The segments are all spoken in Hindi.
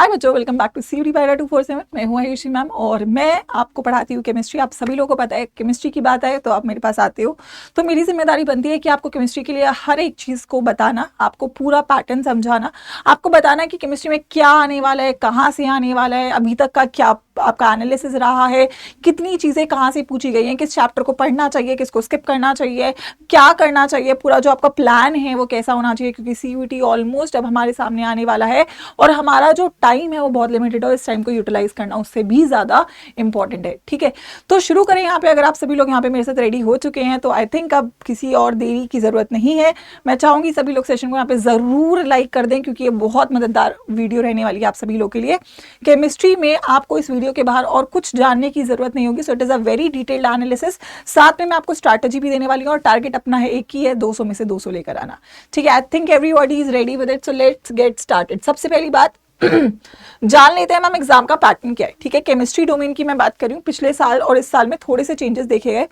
हाय बच्चों, वेलकम बैक टू सीयूटी पायरा 247। मैं हूँ आयुषी मैम और मैं आपको पढ़ाती हूँ केमिस्ट्री। आप सभी लोगों को पता है केमिस्ट्री की बात है तो आप मेरे पास आते हो, तो मेरी जिम्मेदारी बनती है कि आपको केमिस्ट्री के लिए हर एक चीज़ को बताना, आपको पूरा पैटर्न समझाना, आपको बताना कि केमिस्ट्री में क्या आने वाला है, कहाँ से आने वाला है, अभी तक का क्या आपका एनालिसिस रहा है, कितनी चीज़ें कहाँ से पूछी गई हैं, किस चैप्टर को पढ़ना चाहिए, किसको स्किप करना चाहिए, क्या करना चाहिए, पूरा जो आपका प्लान है वो कैसा होना चाहिए, क्योंकि सीयूटी ऑलमोस्ट अब हमारे सामने आने वाला है और हमारा जो टाइम है वो बहुत लिमिटेड है और इस टाइम को यूटिलाइज करना उससे भी ज़्यादा इंपॉर्टेंट है। ठीक है, तो शुरू करें यहाँ पे। अगर आप सभी लोग यहाँ पे मेरे साथ रेडी हो चुके हैं तो आई थिंक अब किसी और देरी की ज़रूरत नहीं है। मैं चाहूँगी सभी लोग सेशन को यहाँ पे ज़रूर लाइक कर दें क्योंकि ये बहुत मददगार वीडियो रहने वाली है आप सभी लोग के लिए। केमिस्ट्री में आपको इस वीडियो के बाहर और कुछ जानने की ज़रूरत नहीं होगी, so it is a very detailed analysis. साथ में मैं आपको स्ट्रैटेजी भी देने वाली हूँ और टारगेट अपना है एक ही है, 200 में से 200 लेकर आना। ठीक है, I think everybody is ready with it, so let's get started. सबसे पहली बात जान लेते हैं मैम एग्जाम का पैटर्न क्या है। ठीक है, केमिस्ट्री डोमेन की मैं बात कर रही हूँ। पिछले साल और इस साल में थोड़े से चेंजेस देखे गए।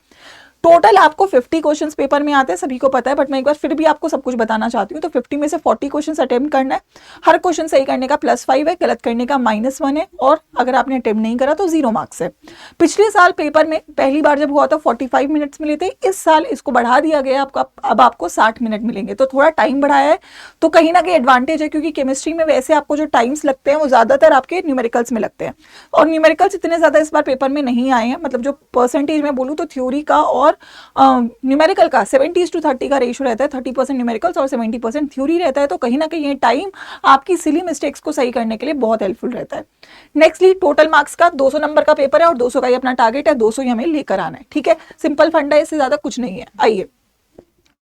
टोटल आपको 50 क्वेश्चंस पेपर में आते हैं, सभी को पता है, बट मैं एक बार फिर भी आपको सब कुछ बताना चाहती हूँ। तो 50 में से 40 क्वेश्चंस अटेम्प्ट करना है। हर क्वेश्चन सही करने का +5 है, गलत करने का -1 है और अगर आपने अटेम्प्ट नहीं करा तो 0 मार्क्स है। पिछले साल पेपर में पहली बार जब हुआ था 45 मिनट्स मिले थे, इस साल इसको बढ़ा दिया गया आपका, अब आपको 60 मिनट मिलेंगे। तो थोड़ा टाइम बढ़ाया है, तो कहीं ना कहीं एडवांटेज है क्योंकि केमिस्ट्री में वैसे आपको जो टाइम्स लगते हैं वो ज़्यादातर आपके न्यूमेरिकल्स में लगते हैं और न्यूमेरिकल्स इतने ज़्यादा इस बार पेपर में नहीं आए हैं। मतलब जो परसेंटेज में बोलूँ तो थ्योरी का और न्यूमेरिकल का 70:30 का रेशियो रहता है। 30% न्यूमेरिकल्स और 70% थ्योरी रहता है। तो कहीं ना कहीं ये टाइम आपकी सिली मिस्टेक्स को सही करने के लिए बहुत हेल्पफुल रहता है। नेक्स्टली टोटल मार्क्स का 200 नंबर का पेपर है और 200 का ही अपना टारगेट है, 200 ही हमें लेकर आना है। ठीक है, सिंपल फंडा है, इससे ज्यादा कुछ नहीं है। आइए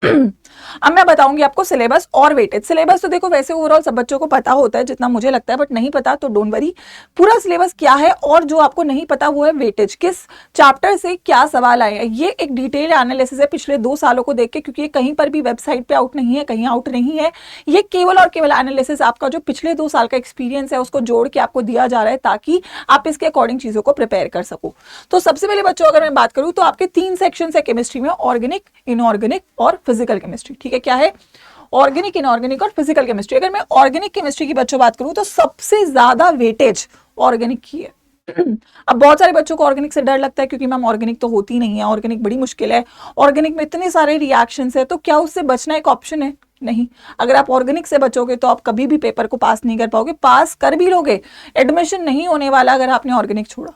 अब मैं बताऊंगी आपको सिलेबस और वेटेज। सिलेबस तो देखो वैसे ओवरऑल सब बच्चों को पता होता है जितना मुझे लगता है, बट नहीं पता तो डोंट वरी, पूरा सिलेबस क्या है और जो आपको नहीं पता वो है वेटेज, किस चैप्टर से क्या सवाल आए हैं। ये एक डिटेल एनालिसिस है पिछले 2 सालों को देख के, क्योंकि ये कहीं पर भी वेबसाइट पे आउट नहीं है, कहीं आउट नहीं है। ये केवल और केवल एनालिसिस आपका जो पिछले 2 साल का एक्सपीरियंस है उसको जोड़ के आपको दिया जा रहा है ताकि आप इसके अकॉर्डिंग चीजों को प्रिपेयर कर सको। तो सबसे पहले बच्चों अगर मैं बात करूं तो आपके 3 सेक्शन है केमिस्ट्री में, ऑर्गेनिक, इनऑर्गेनिक और फिजिकल केमिस्ट्री। ठीक है, क्या है? ऑर्गेनिक, इनऑर्गेनिक और फिजिकल केमिस्ट्री। अगर मैं ऑर्गेनिक केमिस्ट्री की बच्चों बात करूं तो सबसे ज्यादा वेटेज ऑर्गेनिक की है। अब बहुत सारे बच्चों को ऑर्गेनिक से डर लगता है क्योंकि मैम ऑर्गेनिक तो होती नहीं है, ऑर्गेनिक बड़ी मुश्किल है, ऑर्गेनिक में इतने सारे रिएक्शंस है, तो क्या उससे बचना एक ऑप्शन है? नहीं। अगर आप ऑर्गेनिक से बचोगे तो आप कभी भी पेपर को पास नहीं कर पाओगे। पास कर भी लोगे, एडमिशन नहीं होने वाला अगर आपने ऑर्गेनिक छोड़ा।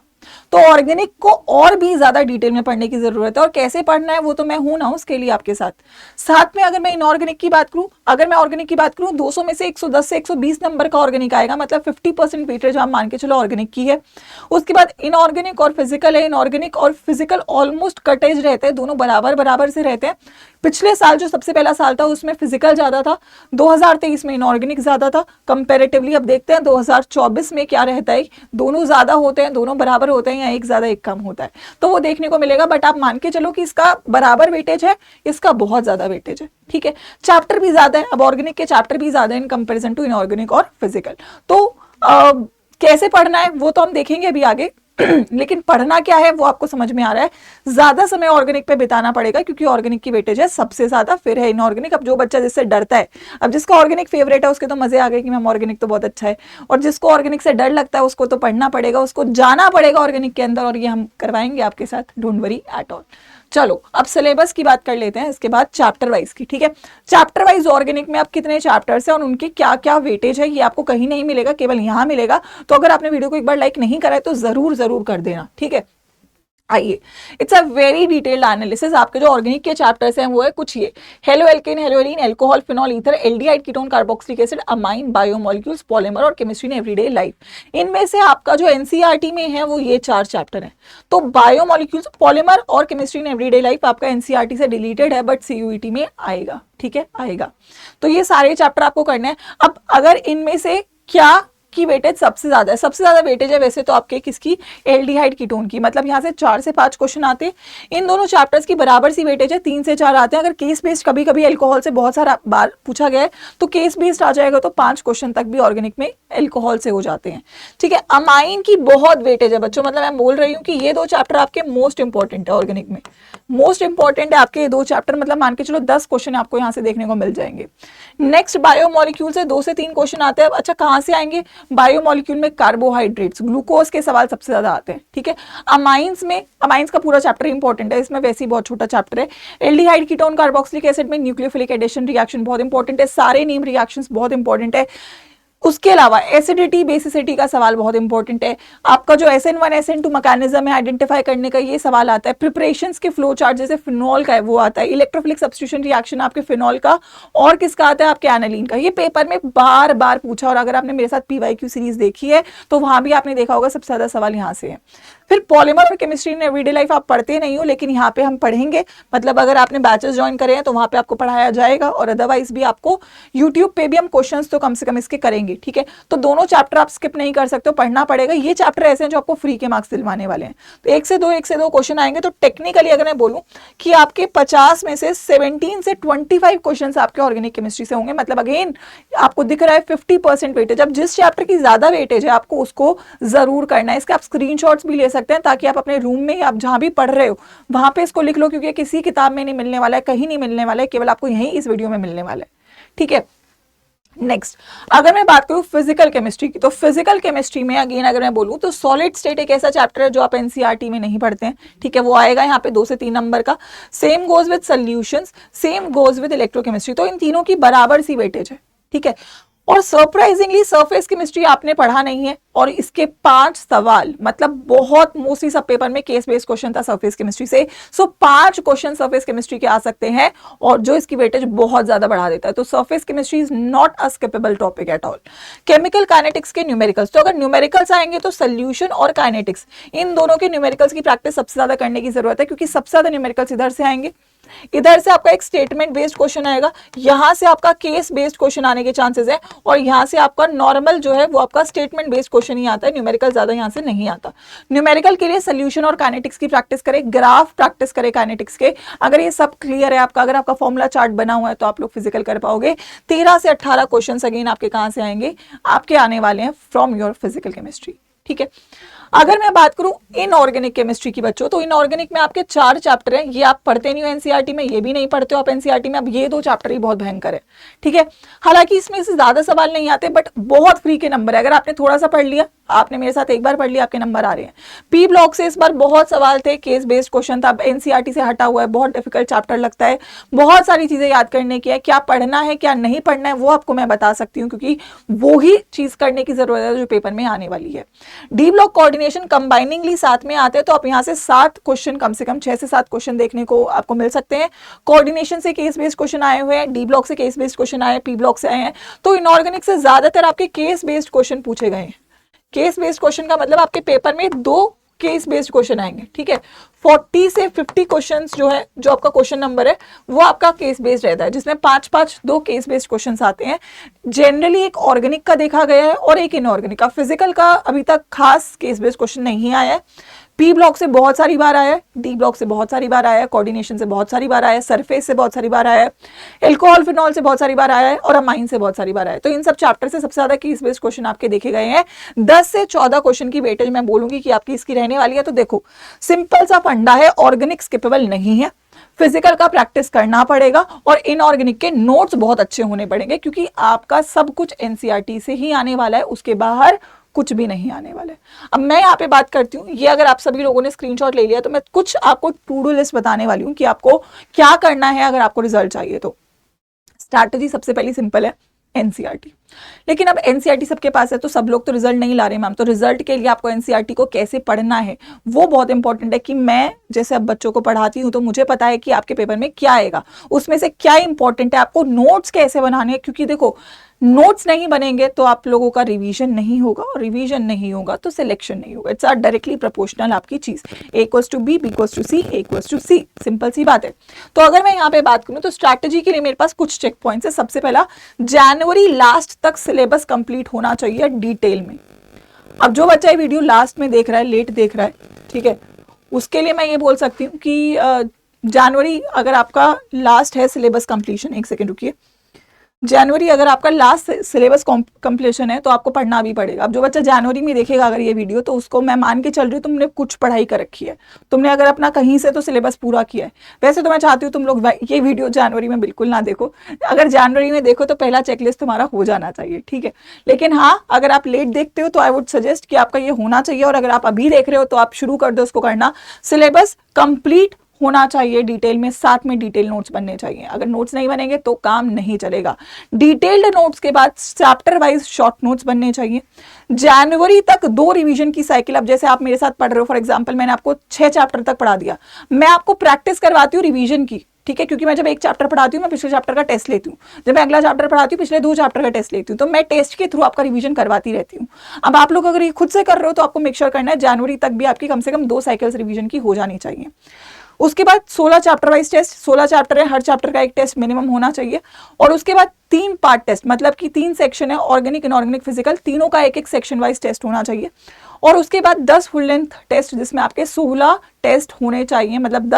तो ऑर्गेनिक को और भी ज्यादा डिटेल में पढ़ने की जरूरत है और कैसे पढ़ना है वो तो मैं हूं ना उसके लिए आपके साथ। साथ में अगर मैं इनऑर्गेनिक की बात करूं, अगर मैं ऑर्गेनिक की बात करूं 200 में से 110 से 120 नंबर का ऑर्गेनिक आएगा, मतलब 50% वेटेज आप मान के चलो ऑर्गेनिक की है। उसके बाद इनऑर्गेनिक और फिजिकल है। इनऑर्गेनिक और फिजिकल ऑलमोस्ट कटेज रहते हैं, दोनों बराबर बराबर से रहते हैं। पिछले साल जो सबसे पहला साल था उसमें फिजिकल ज्यादा था, 2023 में इनऑर्गेनिक ज्यादा था कंपैरेटिवली। अब देखते हैं 2024 में क्या रहता है, दोनों ज्यादा होते हैं, दोनों बराबर होते हैं या एक ज्यादा एक कम होता है, तो वो देखने को मिलेगा। बट आप मान के चलो कि इसका बराबर वेटेज है, इसका बहुत ज्यादा वेटेज है। ठीक है, चैप्टर भी ज्यादा है, अब ऑर्गेनिक के चैप्टर भी ज्यादा है इन कंपेरिजन टू इनऑर्गेनिक और फिजिकल। तो कैसे पढ़ना है वो तो हम देखेंगे अभी आगे लेकिन पढ़ना क्या है वो आपको समझ में आ रहा है। ज्यादा समय ऑर्गेनिक पे बिताना पड़ेगा क्योंकि ऑर्गेनिक की वेटेज है सबसे ज्यादा, फिर है इनऑर्गेनिक। अब जो बच्चा जिससे डरता है, अब जिसका ऑर्गेनिक फेवरेट है उसके तो मजे आ गए कि मैम ऑर्गेनिक तो बहुत अच्छा है, और जिसको ऑर्गेनिक से डर लगता है उसको तो पढ़ना पड़ेगा, उसको जाना पड़ेगा ऑर्गेनिक के अंदर, और ये हम करवाएंगे आपके साथ, डोंट वरी एट ऑल। चलो अब सिलेबस की बात कर लेते हैं, इसके बाद चैप्टर वाइज की। ठीक है, चैप्टर वाइज ऑर्गेनिक में अब कितने चैप्टर्स हैं और उनकी क्या क्या वेटेज है ये आपको कहीं नहीं मिलेगा, केवल यहां मिलेगा। तो अगर आपने वीडियो को एक बार लाइक नहीं करा है तो जरूर जरूर कर देना। ठीक है, आइए, it's a very detailed analysis. आपके जो ऑर्गेनिक के चैप्टर्स हैं वो है कुछ ये: haloalkane, haloarene, alcohol, phenol, ether, aldehyde, ketone, carboxylic acid, amine, biomolecules, polymer और केमिस्ट्री इन एवरीडे लाइफ। इनमें से आपका जो एनसीईआरटी में है वो ये 4 चैप्टर हैं। तो बायोमोलिक्यूल्स, पॉलीमर और केमिस्ट्री इन एवरीडे लाइफ आपका एनसीईआरटी से डिलीटेड है, बट सीयूईटी में आएगा। ठीक है, आएगा। तो ये सारे चैप्टर आपको करने हैं। अब अगर इनमें से क्या की वेटेज सबसे ज्यादा है, सबसे ज्यादा वेटेज है वैसे तो आपके किसकी, एल्डिहाइड कीटोन की। मतलब यहाँ से 4 से 5 क्वेश्चन आते हैं, इन दोनों चैप्टर्स की बराबर सी वेटेज है, 3 से 4 आते हैं। अगर केस बेस्ड कभी कभी एल्कोहल से बहुत सारा बार पूछा गया है तो केस बेस्ड आ जाएगा, तो 5 क्वेश्चन तक भी ऑर्गेनिक में एल्कोहल से हो जाते हैं। ठीक है, अमाइन की बहुत वेटेज है बच्चों, मतलब मैं बोल रही हूँ कि ये 2 चैप्टर आपके मोस्ट इंपॉर्टेंट है ऑर्गेनिक में, मोस्ट इंपॉर्टेंट है आपके ये 2 चैप्टर। मतलब मान के चलो 10 क्वेश्चन आपको यहाँ से देखने को मिल जाएंगे। नेक्स्ट बायोमोलिक्यूल से 2 से 3 क्वेश्चन आते हैं। अच्छा कहाँ से आएंगे? बायोमोलिक्यूल में कार्बोहाइड्रेट्स, ग्लूकोज के सवाल सबसे ज्यादा आते हैं, ठीक है। अमाइंस में, अमाइंस का पूरा चैप्टर इंपॉर्टेंट है, इसमें वैसे ही बहुत छोटा चैप्टर है। एल्डिहाइड कीटोन कार्बोक्सिलिक एसिड में न्यूक्लियोफिलिक एडिशन रिएक्शन बहुत इंपॉर्टेंट है, सारे नेम रिएक्शंस बहुत इंपॉर्टेंट है। उसके अलावा एसिडिटी बेसिसिटी का सवाल बहुत इंपॉर्टेंट है। आपका जो SN1 SN2 मैकेनिज्म है आइडेंटिफाई करने का, ये सवाल आता है। प्रिपरेशंस के फ्लो चार्ट जैसे फिनॉल का है वो आता है। इलेक्ट्रोफिलिक सब्स्टिट्यूशन रिएक्शन आपके फिनॉल का और किसका आता है? आपके एनालीन का। ये पेपर में बार बार पूछा, और अगर आपने मेरे साथ PYQ सीरीज देखी है तो वहां भी आपने देखा होगा सबसे ज्यादा सवाल यहाँ से है। फिर पॉलीमर और केमिस्ट्री इन एवरीडे लाइफ आप पढ़ते नहीं हो, लेकिन यहाँ पे हम पढ़ेंगे। मतलब अगर आपने बैचेस ज्वाइन करे हैं तो वहां पे आपको पढ़ाया जाएगा, और अदरवाइज भी आपको यूट्यूब पे भी हम क्वेश्चंस तो कम से कम इसके करेंगे, ठीक है। तो दोनों चैप्टर आप स्किप नहीं कर सकते हो, पढ़ना पड़ेगा। ये चैप्टर ऐसे हैं जो आपको फ्री के मार्क्स दिलवाने वाले हैं। तो 1 से 2 क्वेश्चन आएंगे। तो टेक्निकली अगर मैं बोलूं कि आपके 50 में से 17 से 25 क्वेश्चन आपके ऑर्गेनिक केमिस्ट्री से होंगे। मतलब अगेन आपको दिख रहा है 50% वेटेज। अब जिस चैप्टर की ज्यादा वेटेज है आपको उसको जरूर करना है। इसके आप स्क्रीनशॉट्स भी ले सकते हैं, ताकि आप अपने रूम में आप जहां भी पढ़ रहे हो वहां पे इसको लिख लो, क्योंकि किसी किताब में नहीं मिलने वाला है, कहीं नहीं मिलने वाला है, केवल आपको यहीं इस वीडियो में मिलने वाला है, ठीक है। नेक्स्ट अगर मैं बात करूं फिजिकल केमिस्ट्री की, तो फिजिकल केमिस्ट्री में अगेन अगर मैं बोलूं तो सॉलिड स्टेट एक ऐसा चैप्टर है जो आप एनसीईआरटी में नहीं पढ़ते हैं, ठीक है। वो आएगा यहाँ पे 2 से 3 नंबर का। Same goes with solutions, same goes with electrochemistry. तो इन तीनों की बराबर सी वेटेज है, ठीक है। और सरप्राइजिंगली सरफेस केमिस्ट्री आपने पढ़ा नहीं है, और इसके 5 सवाल, मतलब बहुत मोस्टली सब पेपर में केस बेस्ड क्वेश्चन था सरफेस केमिस्ट्री से। सो 5 क्वेश्चन सरफेस केमिस्ट्री के आ सकते हैं, और जो इसकी वेटेज बहुत ज्यादा बढ़ा देता है। तो surface chemistry is not a skippable topic at all. Chemical kinetics के न्यूमेरिकल्स, तो अगर न्यूमेरिकल्स आएंगे तो सोल्यूशन और काइनेटिक्स, इन दोनों के न्यूमेरिकल्स की प्रैक्टिस सबसे ज्यादा करने की जरूरत है, क्योंकि सबसे ज्यादा न्यूमेरिकल्स इधर से आएंगे। इधर से आपका एक स्टेटमेंट बेस्ड क्वेश्चन आएगा, यहां से आपका केस बेस्ड क्वेश्चन आने के चांसेस है, और यहां से आपका नॉर्मल जो है वो आपका स्टेटमेंट बेस्ड क्वेश्चन ही आता है। न्यूमेरिकल ज्यादा यहां से नहीं आता। न्यूमेरिकल के लिए सोल्यूशन और काइनेटिक्स की प्रैक्टिस करें, ग्राफ प्रैक्टिस करें काइनेटिक्स के। अगर ये सब क्लियर है आपका, अगर आपका फॉर्मूला चार्ट बना हुआ है तो आप लोग फिजिकल कर पाओगे। 13 से 18 क्वेश्चन अगेन आपके कहां से आएंगे? आपके आने वाले हैं फ्रॉम योर फिजिकल केमिस्ट्री, ठीक है। अगर मैं बात करूं इनऑर्गेनिक केमिस्ट्री की बच्चों, तो इनऑर्गेनिक में आपके 4 चैप्टर हैं। ये आप पढ़ते नहीं हो एनसीईआरटी में, ये भी नहीं पढ़ते हो आप एनसीईआरटी में। अब ये 2 चैप्टर ही बहुत भयंकर है, ठीक है। हालांकि इसमें से ज्यादा सवाल नहीं आते, बट बहुत फ्री के नंबर है। अगर आपने थोड़ा सा पढ़ लिया, आपने मेरे साथ एक बार पढ़ लिया, आपके नंबर आ रहे हैं। पी ब्लॉक से इस बार बहुत सवाल थे, केस बेस्ड क्वेश्चन था। एनसीईआरटी से हटा हुआ है, बहुत डिफिकल्ट चैप्टर लगता है, बहुत सारी चीजें याद करने की है। क्या पढ़ना है क्या नहीं पढ़ना है वो आपको मैं बता सकती हूँ, क्योंकि वो ही चीज करने की जरूरत है जो पेपर में आने वाली है। डी ब्लॉक कोऑर्डिनेशन कंबाइनिंगली साथ में आते हैं, तो आप यहाँ से 7 क्वेश्चन, कम से कम 6 से 7 क्वेश्चन देखने को आपको मिल सकते हैं। कोऑर्डिनेशन से केस बेस्ड क्वेश्चन आए हुए हैं, डी ब्लॉक से केस बेस्ड क्वेश्चन आए, पी ब्लॉक से आए हैं। तो इनऑर्गेनिक से ज्यादातर आपके केस बेस्ड क्वेश्चन पूछे गए हैं। केस बेस्ड क्वेश्चन का मतलब आपके पेपर में 2 केस बेस्ड क्वेश्चन आएंगे, ठीक है। 40 से 50 क्वेश्चंस जो है, जो आपका क्वेश्चन नंबर है वो आपका केस बेस्ड रहता है, जिसमें 5-5 2 केस बेस्ड क्वेश्चंस आते हैं। जनरली एक ऑर्गेनिक का देखा गया है और एक इनऑर्गेनिक का। फिजिकल का अभी तक खास केस बेस्ड क्वेश्चन नहीं आया है। पी ब्लॉक से बहुत सारी बार आया है, डी ब्लॉक से बहुत सारी बार आया है, कोऑर्डिनेशन से बहुत सारी बार आया है, सरफेस से बहुत सारी बार आया है, एल्कोहल फिनॉल से बहुत सारी बार आया है, और अमाइन से बहुत सारी बार आया है। तो इन सब चैप्टर से सबसे ज्यादा केस बेस्ड क्वेश्चन आपके देखे गए हैं। 10 से 14 क्वेश्चन की वेटेज मैं बोलूंगी कि आपकी इसकी रहने वाली है। तो देखो सिंपल सा फंडा है, ऑर्गेनिक स्किपेबल नहीं है, फिजिकल का प्रैक्टिस करना पड़ेगा, और इनऑर्गेनिक के नोट्स बहुत अच्छे होने पड़ेंगे, क्योंकि आपका सब कुछ एनसीईआरटी से ही आने वाला है, उसके बाहर कुछ भी नहीं आने वाला है। अब मैं यहाँ पे बात करती हूँ, ये अगर आप सभी लोगों ने स्क्रीनशॉट ले लिया तो मैं कुछ आपको टू डू लिस्ट बताने वाली हूँ कि आपको क्या करना है अगर आपको रिजल्ट चाहिए। तो स्ट्रैटेजी सबसे पहली सिंपल है, एनसीईआरटी। लेकिन अब एनसीईआरटी सबके पास है तो सब लोग तो रिजल्ट नहीं ला रहे मैम, तो रिजल्ट के लिए आपको एनसीईआरटी को कैसे पढ़ना है वो बहुत इंपॉर्टेंट है। कि मैं जैसे अब बच्चों को पढ़ाती हूँ तो मुझे पता है कि आपके पेपर में क्या आएगा, उसमें से क्या इंपॉर्टेंट है, आपको नोट्स कैसे बनाने हैं। क्योंकि देखो नोट्स नहीं बनेंगे तो आप लोगों का रिवीजन नहीं होगा, और रिवीजन नहीं होगा तो सिलेक्शन नहीं होगा। इट्स आर डायरेक्टली प्रोपोर्शनल आपकी चीज, A equals to B, B equals to C, A equals to C, simple सी बात है। तो अगर मैं यहाँ पे बात करूँ तो स्ट्रैटेजी के लिए मेरे पास कुछ चेक पॉइंट्स है। सबसे पहला, जनवरी लास्ट तक सिलेबस कंप्लीट होना चाहिए डिटेल में। अब जो बच्चा ये वीडियो लास्ट में देख रहा है, लेट देख रहा है, ठीक है, उसके लिए मैं ये बोल सकती हूँ कि जनवरी अगर आपका लास्ट है सिलेबस कंप्लीशन, एक सेकेंड रुकिए, जनवरी अगर आपका लास्ट सिलेबस कंप्लीशन है तो आपको पढ़ना भी पड़ेगा। अब जो बच्चा जनवरी में देखेगा अगर ये वीडियो, तो उसको मैं मान के चल रही हूँ तुमने कुछ पढ़ाई कर रखी है, तुमने अगर अपना कहीं से तो सिलेबस पूरा किया है। वैसे तो मैं चाहती हूँ तुम लोग ये वीडियो जनवरी में बिल्कुल ना देखो, अगर जनवरी में देखो तो पहला चेकलिस्ट तुम्हारा हो जाना चाहिए, ठीक है। लेकिन हाँ, अगर आप लेट देखते हो तो आई वुड सजेस्ट कि आपका ये होना चाहिए, और अगर आप अभी देख रहे हो तो आप शुरू कर दो उसको करना। सिलेबस कंप्लीट होना चाहिए डिटेल में, साथ में डिटेल नोट्स बनने चाहिए। अगर नोट्स नहीं बनेंगे तो काम नहीं चलेगा। डिटेल्ड नोट्स के बाद चैप्टर वाइज शॉर्ट नोट्स बनने चाहिए। जनवरी तक 2 रिवीजन की साइकिल, अब जैसे आप मेरे साथ पढ़ रहे हो, फॉर एग्जांपल मैंने आपको 6 चैप्टर तक पढ़ा दिया, मैं आपको प्रैक्टिस करवाती हूँ रिवीजन की, ठीक है, क्योंकि मैं जब एक चैप्टर पढ़ाती हूँ मैं पिछले चैप्टर का टेस्ट लेती हूँ, जब मैं अगला चैप्टर पढ़ाती हूँ पिछले 2 चैप्टर का टेस्ट लेती हूँ, तो मैं टेस्ट के थ्रू आपका रिवीजन करवाती रहती हूँ। अब आप लोग अगर ये खुद से कर रहे हो तो आपको मेक श्योर करना है जनवरी तक भी आपकी कम से कम 2 साइकिल्स रिवीजन की हो जानी चाहिए। उसके बाद 16 चैप्टर वाइज टेस्ट, 16 चैप्टर है, हर चैप्टर का एक टेस्ट मिनिमम होना चाहिए। और उसके बाद 3 पार्ट टेस्ट, मतलब कि 3 सेक्शन है, ऑर्गेनिक, इनऑर्गेनिक, फिजिकल, तीनों का एक एक सेक्शन वाइज टेस्ट होना चाहिए। और उसके बाद 10 फुल लेंथ टेस्ट, जिसमें आपके 16 टेस्ट होने चाहिए, मतलब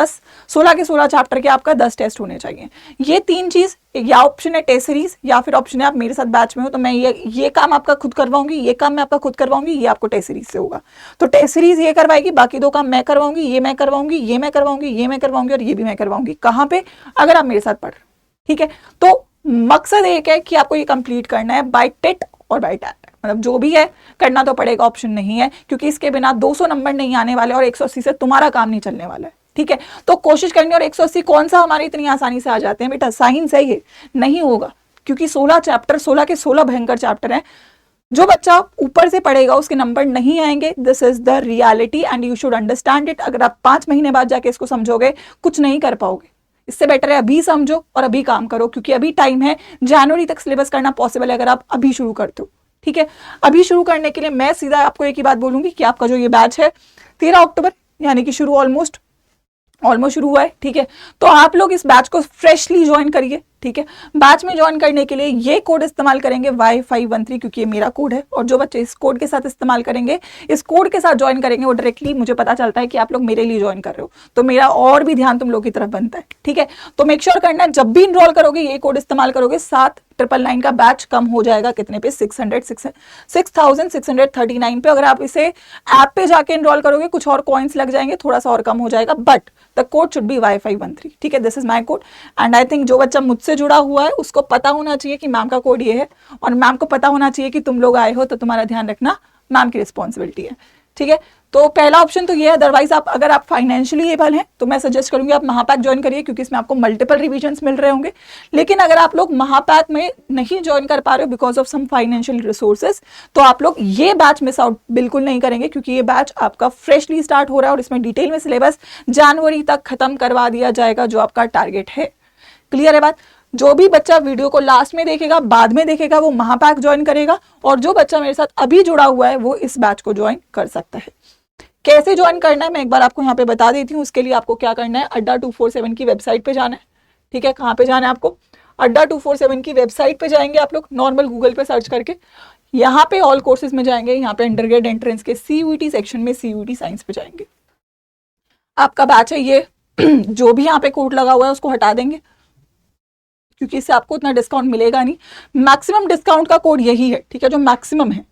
16 के 16 चैप्टर के आपका 10 टेस्ट होने चाहिए। ये 3 चीज, या ऑप्शन है टेस्ट सीरीज, या फिर ऑप्शन है आप मेरे साथ बैच में हो तो मैं ये काम आपका खुद करवाऊंगी, ये काम मैं आपका खुद करवाऊंगी, ये आपको टेस्ट सीरीज से होगा। तो टेस्ट सीरीज ये करवाएगी, बाकी 2 काम मैं करवाऊंगी, ये मैं करवाऊंगी, ये मैं करवाऊंगी, ये मैं करवाऊंगी, और ये भी मैं करवाऊंगी। कहाँ पे? अगर आप मेरे साथ पढ़ रहे हो, ठीक है। तो मकसद एक है कि आपको ये कंप्लीट करना है बाय टेट और बाय टैट, मतलब जो भी है करना तो पड़ेगा, ऑप्शन नहीं है, क्योंकि इसके बिना 200 नंबर नहीं आने वाले और 180 से तुम्हारा काम नहीं चलने वाला है, ठीक है। तो कोशिश करनी, और 180 कौन सा हमारे इतनी आसानी से आ जाते हैं बेटा, साइंस है ये, नहीं होगा, क्योंकि 16 चैप्टर, 16 के 16 भयंकर चैप्टर हैं। जो बच्चा ऊपर से पढ़ेगा उसके नंबर नहीं आएंगे, this is the reality and you should understand it. अगर आप 5 महीने बाद जाके इसको समझोगे, कुछ नहीं कर पाओगे। इससे बेटर है अभी समझो और अभी काम करो, क्योंकि अभी टाइम है। जनवरी तक सिलेबस करना पॉसिबल है अगर आप अभी शुरू करते हो, ठीक है। अभी शुरू करने के लिए मैं सीधा आपको एक ही बात बोलूंगी कि आपका जो ये बैच है 13 अक्टूबर यानी कि शुरू ऑलमोस्ट शुरू हुआ है, ठीक है। तो आप लोग इस बैच को फ्रेशली ज्वाइन करिए, ठीक है। बैच में ज्वाइन करने के लिए ये कोड इस्तेमाल करेंगे Y513, क्योंकि ये मेरा कोड है, और जो बच्चे इस कोड के साथ इस्तेमाल करेंगे, इस कोड के साथ ज्वाइन करेंगे, वो डायरेक्टली मुझे पता चलता है कि आप लोग मेरे लिए ज्वाइन कर रहे हो, तो मेरा और भी ध्यान तुम लोग की तरफ बनता है, ठीक है। तो मेक श्योर करना है जब भी इनरोल करोगे ये कोड इस्तेमाल करोगे, 7,999 का बैच कम हो जाएगा कितने पे, 6,639 पे। अगर आप इसे ऐप पे जाके इनरोल करोगे कुछ और कॉइन्स लग जाएंगे, थोड़ा सा और कम हो जाएगा, but the code should be Y513, ठीक है। This is my code and I think जो बच्चा मुझसे जुड़ा हुआ है उसको पता होना चाहिए कि मैम का कोड ये है, और मैम को पता होना चाहिए कि तुम लोग आए हो, तो तुम्हारा ध्यान रखना मैम की रिस्पॉन्सिबिलिटी है, ठीक है। तो पहला ऑप्शन तो ये है। अदरवाइज आप अगर आप फाइनेंशियली एबल हैं तो मैं सजेस्ट करूंगी आप महापैक ज्वाइन करिए, क्योंकि इसमें आपको मल्टीपल रिवीजन्स मिल रहे होंगे। लेकिन अगर आप लोग महापैक में नहीं ज्वाइन कर पा रहे हो because of some financial resources, तो आप लोग ये बैच मिस आउट बिल्कुल नहीं करेंगे, क्योंकि ये बैच आपका फ्रेशली स्टार्ट हो रहा है और इसमें डिटेल में सिलेबस जनवरी तक खत्म करवा दिया जाएगा, जो आपका टारगेट है। क्लियर है बात? जो भी बच्चा वीडियो को लास्ट में देखेगा, बाद में देखेगा, वो महापैक ज्वाइन करेगा, और जो बच्चा मेरे साथ अभी जुड़ा हुआ है वो इस बैच को ज्वाइन कर सकता है। कैसे ज्वाइन करना है मैं एक बार आपको यहाँ पे बता देती हूँ। उसके लिए आपको क्या करना है, अड्डा 247 की वेबसाइट पे जाना है, ठीक है। कहाँ पे जाना है आपको? अड्डा 247 की वेबसाइट पे जाएंगे आप लोग, नॉर्मल गूगल पे सर्च करके, यहाँ पे ऑल कोर्सेज में जाएंगे, यहाँ पे अंडरग्रेड एंट्रेंस के CUET सेक्शन में CUET साइंस पे जाएंगे। आपका बैच है ये, जो भी यहाँ पे कोड लगा हुआ है उसको हटा देंगे, क्योंकि इससे आपको उतना डिस्काउंट मिलेगा नहीं। मैक्सिमम डिस्काउंट का कोड यही है, ठीक है, जो मैक्सिमम है,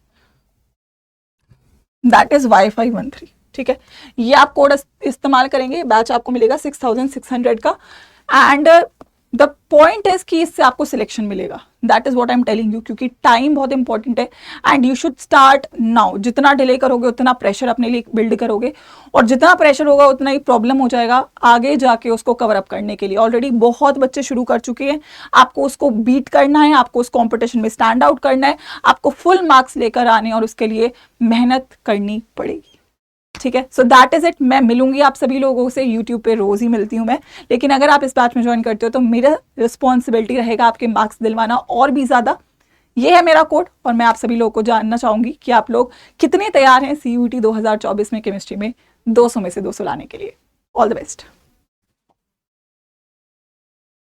दैट इज Y513, ठीक है। ये आप कोड इस्तेमाल करेंगे, बैच आपको मिलेगा 6,600 का, एंड द पॉइंट इज कि इससे आपको सिलेक्शन मिलेगा, that is what I am telling you, क्योंकि टाइम बहुत इंपॉर्टेंट है and you should start now. जितना डिले करोगे उतना प्रेशर अपने लिए बिल्ड करोगे, और जितना प्रेशर होगा उतना ही प्रॉब्लम हो जाएगा आगे जाके उसको कवर अप करने के लिए। ऑलरेडी बहुत बच्चे शुरू कर चुके हैं, आपको उसको बीट करना है, आपको उस कॉम्पिटिशन में स्टैंड आउट करना है, आपको फुल मार्क्स लेकर आने, और उसके लिए मेहनत करनी पड़ेगी, ठीक है। So that is it. मैं मिलूंगी आप सभी लोगों से, यूट्यूब पे रोज ही मिलती हूँ मैं, लेकिन अगर आप इस बैच में ज्वाइन करते हो तो मेरा रिस्पॉन्सिबिलिटी रहेगा आपके मार्क्स दिलवाना और भी ज्यादा। ये है मेरा कोड, और मैं आप सभी लोगों को जानना चाहूंगी कि आप लोग कितने तैयार हैं CUET 2024 में केमिस्ट्री में 200 में से 200 लाने के लिए। All the best.